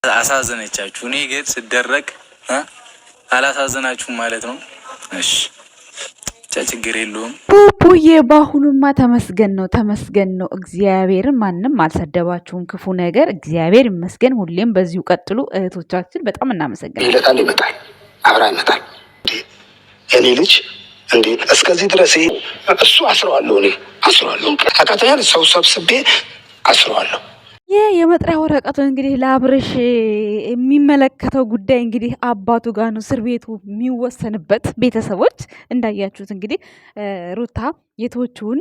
አሳዘነቻችሁ። እኔ ግን ስደረግ አላሳዘናችሁም ማለት ነው። እሺ ችግር የለውም። ቡቡዬ በአሁኑማ ተመስገን ነው። እግዚአብሔርን ማንም አልሰደባችሁም። ክፉ ነገር እግዚአብሔር ይመስገን። ሁሌም በዚሁ ቀጥሉ እህቶቻችን፣ በጣም እናመሰግናለን። ይለታል፣ ይመጣል፣ አብራ ይመጣል። እኔ ልጅ እንዴ እስከዚህ ድረስ እሱ አስረዋለሁ፣ እኔ አስረዋለሁ። አቃተኛል። ሰው ሰብስቤ አስረዋለሁ። ይህ የመጥሪያ ወረቀቱ እንግዲህ ለአብርሽ የሚመለከተው ጉዳይ እንግዲህ አባቱ ጋር ነው እስር ቤቱ የሚወሰንበት። ቤተሰቦች እንዳያችሁት እንግዲህ ሩታ የተወችውን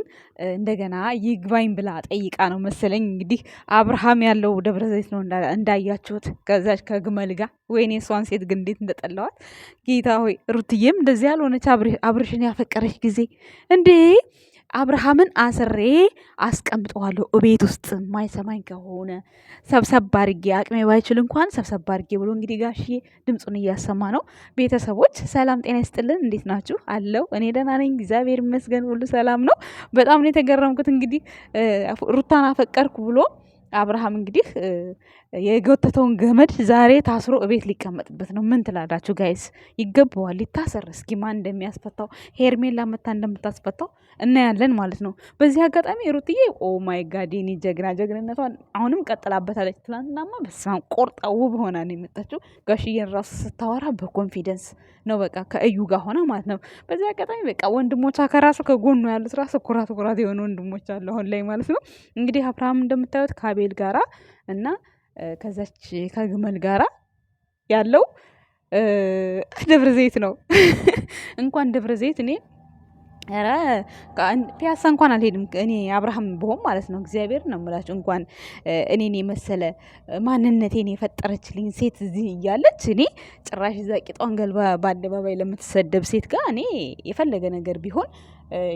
እንደገና ይግባኝ ብላ ጠይቃ ነው መሰለኝ። እንግዲህ አብርሃም ያለው ደብረ ዘይት ነው እንዳያችሁት፣ ከዛች ከግመል ጋር። ወይኔ እሷን ሴት ግን እንዴት እንደጠላዋት ጌታ ሆይ። ሩትዬም እንደዚህ ያልሆነች አብርሽን ያፈቀረች ጊዜ እንዴ አብርሃምን አስሬ አስቀምጠዋለሁ እቤት ውስጥ ማይሰማኝ ከሆነ ሰብሰብ አድርጌ አቅሜ ባይችል እንኳን ሰብሰብ አድርጌ ብሎ እንግዲህ ጋሽዬ ድምፁን እያሰማ ነው። ቤተሰቦች ሰላም ጤና ይስጥልን፣ እንዴት ናችሁ? አለው እኔ ደህና ነኝ፣ እግዚአብሔር ይመስገን፣ ሁሉ ሰላም ነው። በጣም ነው የተገረምኩት። እንግዲህ ሩታን አፈቀርኩ ብሎ አብርሃም እንግዲህ የጎተተውን ገመድ ዛሬ ታስሮ እቤት ሊቀመጥበት ነው። ምን ትላላችሁ ጋይስ? ይገባዋል፣ ሊታሰር። እስኪ ማን እንደሚያስፈታው ሄርሜላ መታ እንደምታስፈታው እናያለን ማለት ነው። በዚህ አጋጣሚ ሩትዬ ኦ ማይ ጋድ የኔ ጀግንነቷን አሁንም ቀጥላበታለች። ትናንትናማ በስመ አብ ቆርጣ ውብ ሆና ነው የመጣችው። ጋሽዬን ራሱ ስታወራ በኮንፊደንስ ነው፣ በቃ ከእዩ ጋር ሆና ማለት ነው። በዚህ አጋጣሚ በቃ ወንድሞቿ ከራሱ ከጎኑ ያሉት ራሱ ኩራት የሆኑ ወንድሞች አሉ አሁን ላይ ማለት ነው። እንግዲህ አብርሃም እንደምታዩት ከአቤል ጋራ እና ከዛች ከግመል ጋራ ያለው ደብረ ዘይት ነው። እንኳን ደብረ ዘይት እኔ ኧረ ፒያሳ እንኳን አልሄድም እኔ አብርሃም ብሆን ማለት ነው። እግዚአብሔር ነው የምላችሁ። እንኳን እኔን የመሰለ ማንነቴን የፈጠረችልኝ ሴት እዚህ እያለች እኔ ጭራሽ እዛ ቂጧን ገልባ በአደባባይ ለምትሰደብ ሴት ጋር እኔ የፈለገ ነገር ቢሆን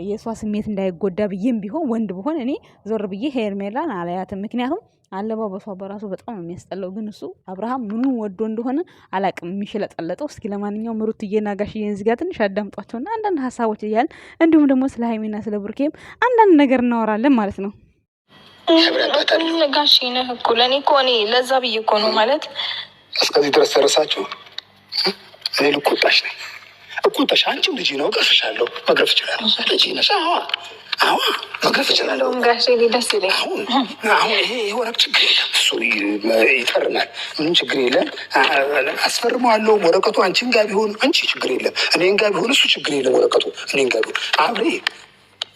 የእሷ ስሜት እንዳይጎዳ ብዬም ቢሆን ወንድ ብሆን እኔ ዞር ብዬ ሄርሜላን አላያትም። ምክንያቱም አለባበሷ በራሱ በጣም የሚያስጠላው። ግን እሱ አብርሃም ምኑ ወዶ እንደሆነ አላቅም የሚሽለጠለጠው። እስኪ ለማንኛውም ሩትዬና ጋሽዬን እዚህ ጋር ትንሽ አዳምጧቸውና አንዳንድ ሀሳቦች እያልን እንዲሁም ደግሞ ስለ ሀይሜና ስለ ብሩኬም አንዳንድ ነገር እናወራለን ማለት ነው። ጋሽ ነህ እኮ ለእኔ እኮ እኔ ለዛ ብዬ እኮ ነው ማለት እስከዚህ ድረስ ደረሳችሁ። እኔ ልቆጣሽ ነኝ፣ እቆጣሽ። አንቺም ልጅ ነው፣ እገርፍሻለሁ፣ መግረፍ እችላለሁ። ልጅ ነሽ። አዎ መግረፍ እችላለሁ። ጋሽ ደስ ይለኝ። አሁን ይሄ የወረቅ ችግር የለም፣ እሱ ይፈርማል፣ ምንም ችግር የለም። አስፈርመዋለሁ። ወረቀቱ አንቺን ጋር ቢሆን አንቺ ችግር የለም፣ እኔን ጋር ቢሆን እሱ ችግር የለም። ወረቀቱ እኔን ጋር ቢሆን አብሬ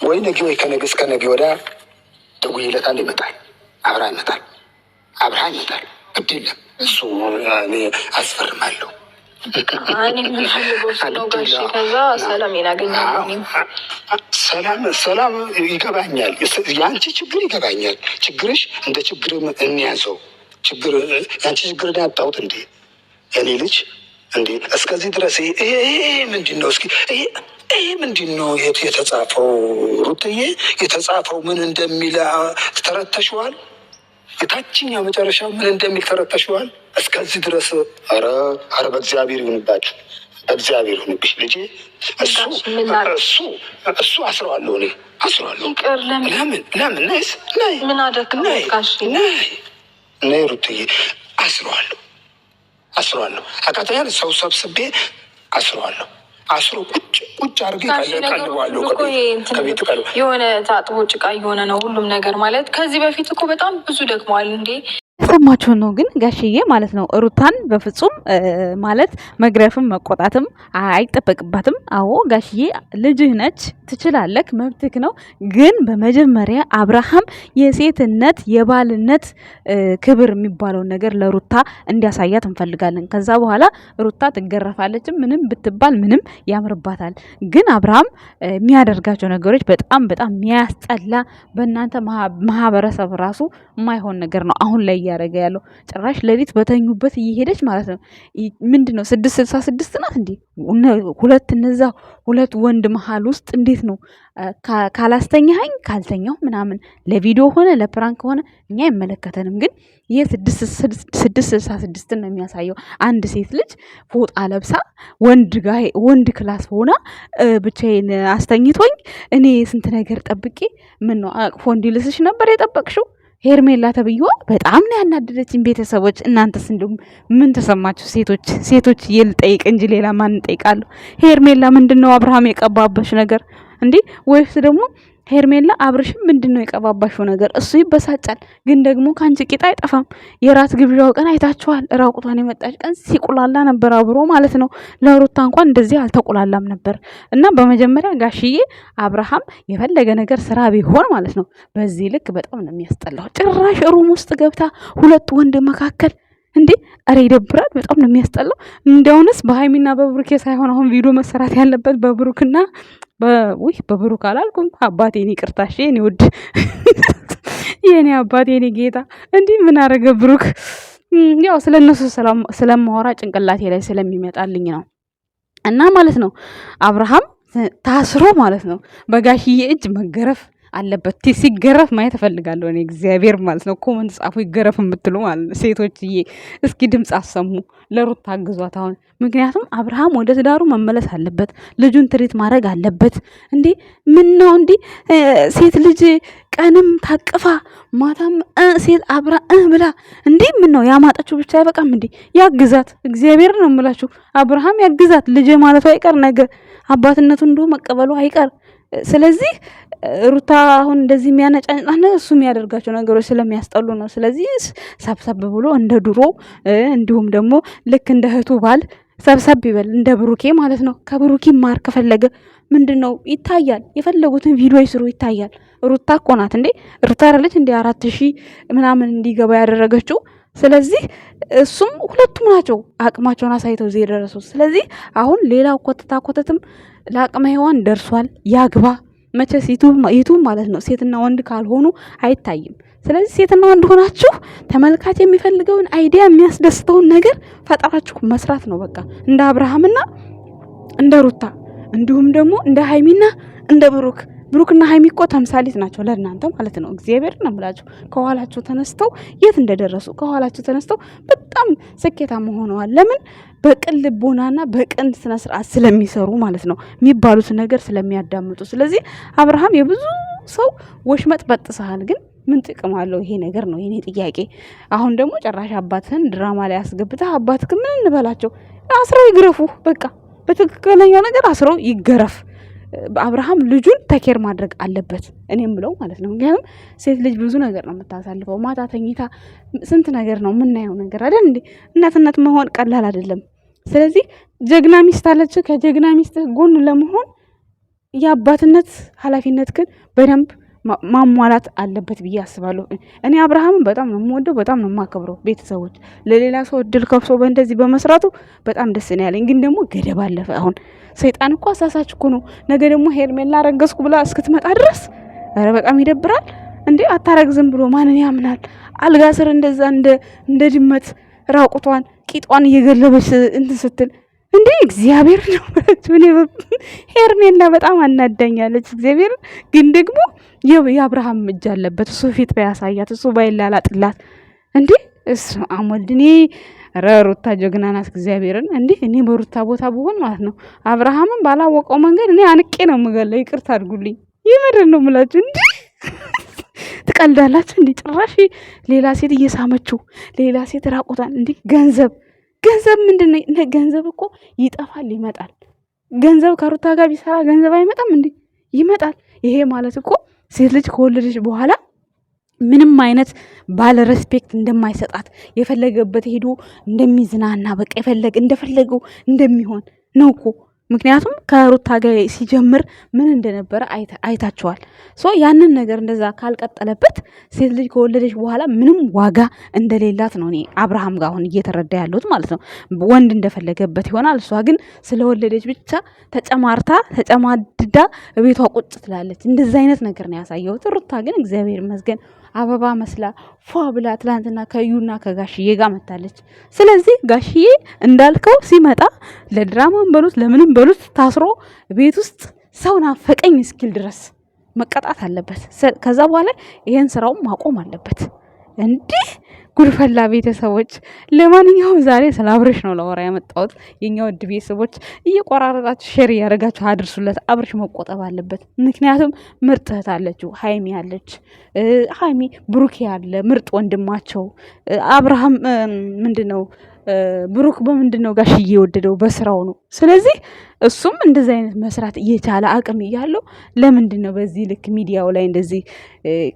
ወይ ነገ ወይ ከነገ እስከ ነገ ወዲያ ደውዬለታል፣ ይመጣል፣ አብርሃም ይመጣል። ግድ የለም እሱ እኔ አስፈርማለሁ። ሰላም ይገባኛል። የአንቺ ችግር ይገባኛል። ችግርሽ እንደ ችግር እንያዘው። የአንቺ ችግር ያጣሁት እንዴ እኔ ልጅ እንዴ እስከዚህ ድረስ ይሄ ምንድን ነው? እስኪ ይሄ ምንድን ነው የተጻፈው? ሩትዬ የተጻፈው ምን እንደሚል ተረተሽዋል? የታችኛው መጨረሻው ምን እንደሚል ተረተሽዋል? እስከዚህ ድረስ ኧረ በእግዚአብሔር ይሁንባችሁ፣ በእግዚአብሔር ይሁንብሽ ልጄ። እሱ አስረዋለሁ፣ እኔ አስረዋለሁ። ለምን ነይ ሩትዬ፣ አስረዋለሁ። አቃተኛል። ሰው ሰብስቤ አስረዋለሁ። አስሮ ቁጭ አድርጌ ቀልባለሁ። ከቤት የሆነ ታጥቦ ጭቃ እየሆነ ነው ሁሉም ነገር ማለት። ከዚህ በፊት እኮ በጣም ብዙ ደክመዋል እንዴ። ሰማችሁ ነው። ግን ጋሽዬ ማለት ነው ሩታን በፍጹም ማለት መግረፍም መቆጣትም አይጠበቅባትም። አዎ ጋሽዬ ልጅህ ነች፣ ትችላለህ፣ መብትክ ነው። ግን በመጀመሪያ አብርሃም የሴትነት የባልነት ክብር የሚባለውን ነገር ለሩታ እንዲያሳያት እንፈልጋለን። ከዛ በኋላ ሩታ ትገረፋለችም፣ ምንም ብትባል ምንም ያምርባታል። ግን አብርሃም የሚያደርጋቸው ነገሮች በጣም የሚያስጠላ፣ በእናንተ ማህበረሰብ ራሱ የማይሆን ነገር ነው አሁን ላይ እያደረገ ያለው። ጭራሽ ሌሊት በተኙበት እየሄደች ማለት ነው። ምንድነው 666 ናት እንዴ? እነዛ ሁለት ወንድ መሀል ውስጥ እንዴት ነው ካላስተኛኸኝ ካልተኛው ምናምን ለቪዲዮ ሆነ ለፕራንክ ሆነ እኛ አይመለከተንም። ግን ይሄ 666 ነው የሚያሳየው። አንድ ሴት ልጅ ፎጣ ለብሳ ወንድ ክላስ ሆና ብቻዬን አስተኝቶኝ እኔ ስንት ነገር ጠብቄ ምን ነው አቅፎ እንዲልስሽ ነበር የጠበቅሽው? ሄርሜላ ተብዬዋ በጣም ነው ያናደደችኝ። ቤተሰቦች እናንተስ እንደውም ምን ተሰማችሁ? ሴቶች ይልጠይቅ እንጂ ሌላ ማን እንጠይቃለሁ? ሄርሜላ ምንድነው አብርሃም የቀባበሽ ነገር እንዴ? ወይስ ደግሞ ሄርሜላ አብርሽም ምንድነው የቀባባሽው ነገር? እሱ ይበሳጫል፣ ግን ደግሞ ካንቺ ቂጣ አይጠፋም። የራት ግብዣው ቀን አይታችኋል። ራቁቷን የመጣች ቀን ሲቁላላ ነበር አብሮ ማለት ነው። ለሩታ እንኳን እንደዚህ አልተቁላላም ነበር። እና በመጀመሪያ ጋሽዬ አብርሃም የፈለገ ነገር ስራ ቢሆን ማለት ነው በዚህ ልክ በጣም ነው የሚያስጠላው። ጭራሽ ሩም ውስጥ ገብታ ሁለት ወንድ መካከል እንዴ! አረ ይደብራል። በጣም ነው የሚያስጠላው። እንደውንስ በሃይሚና በብሩኬ ሳይሆን አሁን ቪዲዮ መሰራት ያለበት በብሩክና በብሩክ አላልኩም። አባቴን ይቅርታሽ የኔ ውድ የኔ አባቴ የኔ ጌታ። እንዲህ ምን አረገ ብሩክ? ያው ስለነሱ ስለማወራ ጭንቅላቴ ላይ ስለሚመጣልኝ ነው። እና ማለት ነው አብርሃም ታስሮ ማለት ነው በጋሽዬ እጅ መገረፍ አለበት። ሲገረፍ ማየት እፈልጋለሁ እኔ እግዚአብሔር ማለት ነው። ኮመንት ጻፉ ይገረፍ የምትሉ ማለት ነው ሴቶችዬ፣ እስኪ ድምፅ አሰሙ፣ ለሩት ታግዟት አሁን። ምክንያቱም አብርሃም ወደ ትዳሩ መመለስ አለበት፣ ልጁን ትሪት ማድረግ አለበት። እንዴ ምን ነው እንዴ ሴት ልጅ ቀንም ታቅፋ ማታም ሴት አብራ ብላ እንዴ ምን ነው ያማጠችው ብቻ አይበቃም እንዴ? ያግዛት። እግዚአብሔር ነው የምላችሁ አብርሃም ያግዛት። ልጅ ማለቱ አይቀር ነገር አባትነቱ እንዶ መቀበሉ አይቀር። ስለዚህ ሩታ አሁን እንደዚህ የሚያነጫንጫና እሱ የሚያደርጋቸው ነገሮች ስለሚያስጠሉ ነው። ስለዚህ ሰብሰብ ብሎ እንደ ድሮ እንዲሁም ደግሞ ልክ እንደ እህቱ ባል ሰብሰብ ይበል፣ እንደ ብሩኬ ማለት ነው። ከብሩኬ ማር ከፈለገ ምንድነው ይታያል፣ የፈለጉትን ቪዲዮ ይስሩ ይታያል። ሩታ እኮ ናት እንዴ ሩታ አይደለች እንዴ 4000 ምናምን እንዲገባ ያደረገችው። ስለዚህ እሱም ሁለቱም ናቸው አቅማቸውን አሳይተው እዚህ የደረሱት። ስለዚህ አሁን ሌላው ኮተትም ለአቅመ ሔዋን ደርሷል፣ ያግባ። መቼስ ዩቱብ ማለት ነው ሴትና ወንድ ካልሆኑ አይታይም። ስለዚህ ሴትና ወንድ ሆናችሁ ተመልካች የሚፈልገውን አይዲያ የሚያስደስተውን ነገር ፈጠራችሁ መስራት ነው በቃ። እንደ አብርሃምና እንደ ሩታ እንዲሁም ደግሞ እንደ ሃይሚና እንደ ብሩክና ሃይሚ እኮ ተምሳሌት ናቸው ለእናንተ ማለት ነው። እግዚአብሔር ነው የምላችሁ። ከኋላቸው ተነስተው የት እንደደረሱ ከኋላቸው ተነስተው በጣም ስኬታማ ሆነዋል። ለምን? በቅን ልቦናና በቅን ስነ ስርዓት ስለሚሰሩ ማለት ነው፣ የሚባሉት ነገር ስለሚያዳምጡ። ስለዚህ አብርሃም የብዙ ሰው ወሽመጥ በጥሰሃል፣ ግን ምን ጥቅም አለው ይሄ ነገር ነው የኔ ጥያቄ። አሁን ደግሞ ጭራሽ አባትህን ድራማ ላይ አስገብተህ አባትህ ምን እንበላቸው? አስረው ይግረፉ በቃ። በትክክለኛው ነገር አስረው ይገረፍ። አብርሃም ልጁን ተኬር ማድረግ አለበት እኔም ብለው ማለት ነው። ምክንያቱም ሴት ልጅ ብዙ ነገር ነው የምታሳልፈው። ማታ ተኝታ ስንት ነገር ነው የምናየው ነገር አይደል እንዴ? እናትነት መሆን ቀላል አይደለም። ስለዚህ ጀግና ሚስት አለች። ከጀግና ሚስት ጎን ለመሆን የአባትነት ኃላፊነት ግን በደንብ ማሟላት አለበት ብዬ አስባለሁ። እኔ አብርሃምን በጣም ነው የምወደው፣ በጣም ነው የማከብረው። ቤተሰቦች ለሌላ ሰው እድል ከፍሶ በእንደዚህ በመስራቱ በጣም ደስ ነው ያለኝ። ግን ደግሞ ገደብ አለፈ። አሁን ሰይጣን እኮ አሳሳች እኮ ነው። ነገ ደግሞ ሄርሜላ ረገዝኩ ብላ እስክትመጣ ድረስ ኧረ በጣም ይደብራል እንዴ! አታረግዝም ብሎ ማንን ያምናል? አልጋ ስር እንደዛ እንደ ድመት ራቁቷን ቂጧን እየገለበች እንትን ስትል እንዴ! እግዚአብሔር ነው ሄርሜላ በጣም አናዳኛለች። እግዚአብሔር ግን ደግሞ የአብርሃም እጅ አለበት። እሱ ፊት ባያሳያት፣ እሱ ባይላላጥላት እንዴ! እሱ አሞልድኔ ሩታ ጀግና ናት። እግዚአብሔርን እንዴ! እኔ በሩታ ቦታ ብሆን ማለት ነው አብርሃምን ባላወቀው መንገድ እኔ አንቄ ነው የምገለው። ይቅርታ አድርጉልኝ። ይመረን ነው የምላችሁ። እንዴ ትቀልዳላችሁ እንዴ? ጭራሽ ሌላ ሴት እየሳመችው ሌላ ሴት ራቁታን እንዴ! ገንዘብ ምንድነው? ገንዘብ እኮ ይጠፋል ይመጣል። ገንዘብ ከሩታ ጋር ቢሰራ ገንዘብ አይመጣም እንዴ? ይመጣል። ይሄ ማለት እኮ ሴት ልጅ ከወለደች በኋላ ምንም አይነት ባለ ሬስፔክት እንደማይሰጣት የፈለገበት ሄዶ እንደሚዝናና በቃ እንደፈለገው እንደሚሆን ነው እኮ። ምክንያቱም ከሩታ ጋር ሲጀምር ምን እንደነበረ አይታችኋል። ሶ ያንን ነገር እንደዛ ካልቀጠለበት ሴት ልጅ ከወለደች በኋላ ምንም ዋጋ እንደሌላት ነው እኔ አብርሃም ጋር አሁን እየተረዳ ያለሁት ማለት ነው። ወንድ እንደፈለገበት ይሆናል። እሷ ግን ስለወለደች ብቻ ተጨማድዳ ቤቷ ቁጭ ትላለች። እንደዛ አይነት ነገር ነው ያሳየሁት። ሩታ ግን እግዚአብሔር ይመስገን አበባ መስላ ፏ ብላ ትላንትና ከዩና ከጋሽዬ ጋር መታለች። ስለዚህ ጋሽዬ እንዳልከው ሲመጣ ለድራማም በሉት ለምንም በሉት ታስሮ ቤት ውስጥ ሰው ናፈቀኝ እስኪል ድረስ መቀጣት አለበት። ከዛ በኋላ ይሄን ስራውን ማቆም አለበት። እንዲህ ጉድፈላ ቤተሰቦች። ለማንኛውም ዛሬ ስለ አብርሽ ነው ለወራ ያመጣሁት። የኛ ውድ ቤተሰቦች እየቆራረጣችሁ ሼር እያደረጋችሁ አድርሱለት። አብርሽ መቆጠብ አለበት። ምክንያቱም ምርጥ እህት አለችው፣ ሀይሚ አለች። ሀይሚ ብሩኬ ያለ ምርጥ ወንድማቸው አብርሃም ምንድን ነው ብሩክ በምንድን ነው ጋሽዬ የወደደው በስራው ነው። ስለዚህ እሱም እንደዚህ አይነት መስራት እየቻለ አቅም እያለው ለምንድን ነው በዚህ ልክ ሚዲያው ላይ እንደዚህ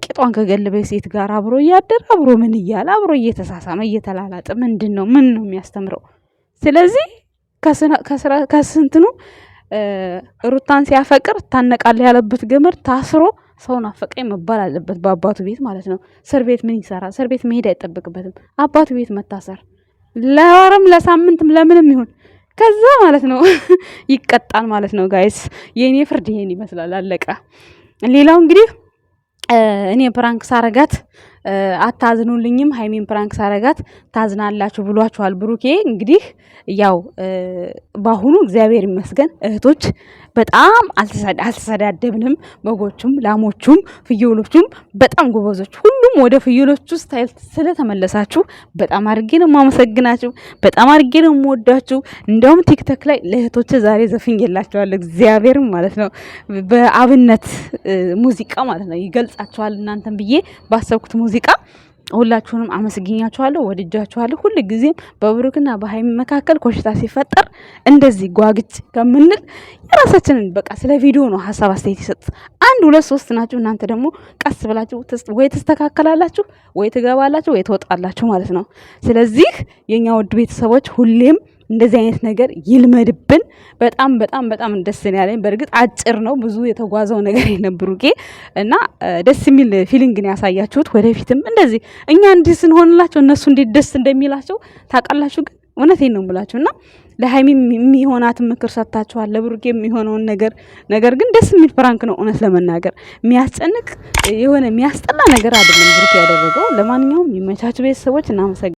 ቂጧን ከገለበ ሴት ጋር አብሮ እያደረ አብሮ ምን እያለ አብሮ እየተሳሳመ እየተላላጠ ምን ነው የሚያስተምረው? ስለዚህ ከስንትኑ ሩታን ሲያፈቅር ታነቃለ ያለበት ገመድ ታስሮ ሰውን አፈቀኝ መባል አለበት፣ በአባቱ ቤት ማለት ነው። እስር ቤት ምን ይሰራል? እስር ቤት መሄድ አይጠበቅበትም። አባቱ ቤት መታሰር ለወርም ለሳምንትም ለምንም ይሁን ከዛ ማለት ነው ይቀጣል ማለት ነው። ጋይስ የኔ ፍርድ ይሄን ይመስላል። አለቀ። ሌላው እንግዲህ እኔ ፕራንክ ሳረጋት አታዝኑልኝም፣ ሀይሚን ፕራንክ ሳረጋት ታዝናላችሁ ብሏችኋል ብሩኬ። እንግዲህ ያው በአሁኑ እግዚአብሔር ይመስገን እህቶች በጣም አልተሰዳደብንም። በጎቹም ላሞቹም ፍየሎቹም በጣም ጎበዞች፣ ሁሉም ወደ ፍየሎቹ ስታይል ስለተመለሳችሁ በጣም አድርጌ ነው የማመሰግናችሁ፣ በጣም አድርጌ ነው የምወዳችሁ። እንደውም ቲክቶክ ላይ ለእህቶች ዛሬ ዘፍኜላችኋለሁ፣ እግዚአብሔርም ማለት ነው በአብነት ሙዚቃ ማለት ነው ይገልጻችኋል እናንተን ብዬ ባሰብኩት ሙዚቃ ሁላችሁንም አመስግኛችኋለሁ፣ ወድጃችኋለሁ። ሁሉ ጊዜም በብሩክና በሀይሚ መካከል ኮሽታ ሲፈጠር እንደዚህ ጓግጭ ከምንል የራሳችንን በቃ ስለ ቪዲዮ ነው ሀሳብ አስተያየት ይሰጥ። 1 2 3 ናችሁ እናንተ ደግሞ ቀስ ብላችሁ ወይ ተስተካከላላችሁ ወይ ትገባላችሁ ወይ ትወጣላችሁ ማለት ነው። ስለዚህ የኛ ውድ ቤተሰቦች ሁሌም እንደዚህ አይነት ነገር ይልመድብን። በጣም በጣም በጣም ደስ ያለኝ በእርግጥ አጭር ነው፣ ብዙ የተጓዘው ነገር የነብሩጌ እና ደስ የሚል ፊሊንግ ነው ያሳያችሁት። ወደፊትም እንደዚህ እኛ እንዲህ ስንሆንላቸው እነሱ እንዴት ደስ እንደሚላቸው ታውቃላችሁ። ግን እውነቴን ነው የምላችሁ እና ለሀይሚ የሚሆናትን ምክር ሰጥታችኋል፣ ለብሩኬ የሚሆነውን ነገር ግን ደስ የሚል ፕራንክ ነው። እውነት ለመናገር የሚያስጨንቅ የሆነ የሚያስጠላ ነገር አይደለም ብሩኬ ያደረገው። ለማንኛውም የሚመቻችሁ ቤተሰቦች እናመሰግናለን።